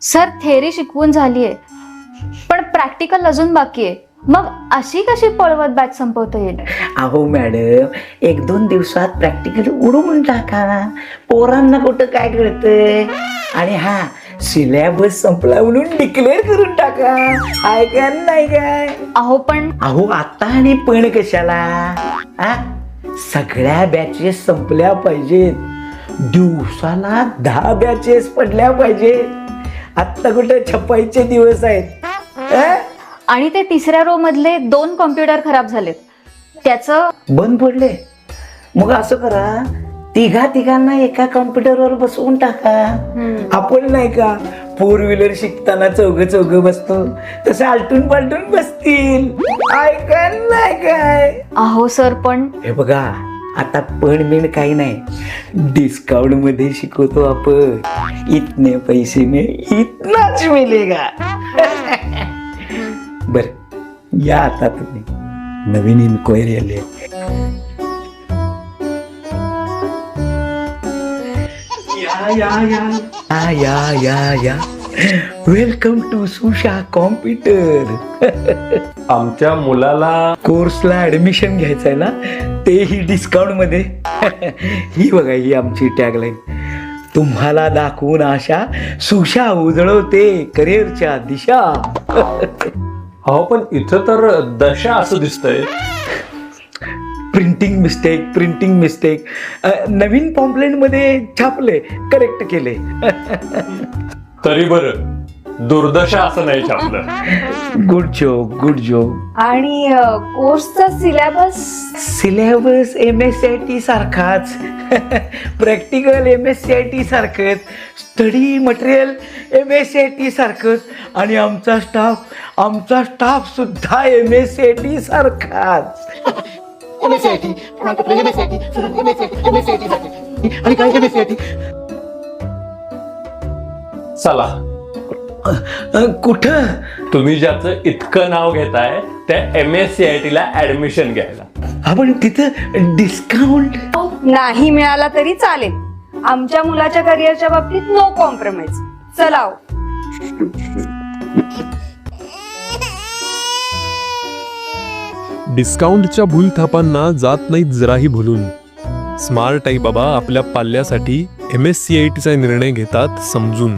Sir theory शिकवून झालीये, पण प्रॅक्टिकल अजून बाकी आहे. मग अशी कशी पळवत बॅच संपवता येईल? अहो मॅडम, 1-2 दिवसात प्रॅक्टिकल उडवून टाका. पोरांना कुठं काय कळतंय. आणि हा, सिलेबस संपला म्हणून डिक्लेअर करून टाका. ऐका नाही काय? अहो आता आणि पण कशाला? हा, सगळ्या बॅचेस संपल्या पाहिजेत. दिवसाला 10 बॅचेस पडल्या पाहिजेत. आत्ता कुठे छपाईचे दिवस आहेत. आणि ते तिसऱ्या रो मधले 2 कॉम्प्युटर खराब झालेत, त्याचं बंद पडले. मग असं करा, तिघांना एका कॉम्प्युटरवर बसवून टाका. आपण नाही का 4 व्हीलर शिकताना चौघ बसतो, तसं आलटून पालटून बसतील. ऐका नाही काय? अहो सर पण हे बघा, आता पण काही नाही, डिस्काउंट मध्ये शिकवतो आपण. इतने पैसे में इतनाच मिलेगा. बर, या आता तुम्ही. नवीन इन्क्वायरी आली. या वेलकम टू सुशा कॉम्प्युटर. आमच्या मुलाला कोर्सला ऍडमिशन घ्यायचंय ना, तेही डिस्काउंट मध्ये. ही बघा, ही आमची टॅगलाईन. तुम्हाला दाखवून आशा, सुशा उजळवते करिअरच्या दिशा. हो, पण इथं तर दशा असं दिसतंय. Printing mistake. नवीन पॉम्पलेट मध्ये छापले, करेक्ट केले. तरी बरं, दुर्दशा असं नाही छापलं. Good job. आणि कोर्सचा सिलेबस MSCIT सारखाच. प्रॅक्टिकल MSCIT सारखंच. स्टडी मटेरियल MSCIT सारखंच. आणि आमचा स्टाफ सुद्धा MSCIT सारखाच. आणि काय MSCIT? चला, कुठं? तुम्ही ज्याचं इतकं नाव घेताय त्या MSCIT ला ऍडमिशन घ्यायला. आपण तिथं डिस्काउंट नाही मिळाला तरी चालेल. आमच्या मुलाच्या करिअरच्या बाबतीत नो कॉम्प्रोमाइज. चला. डिस्काउंटच्या भूलथापांना जात नाहीत जराही भुलून. स्मार्ट आई बाबा आपल्या पाल्यासाठी MSCITचा निर्णय घेतात समजून.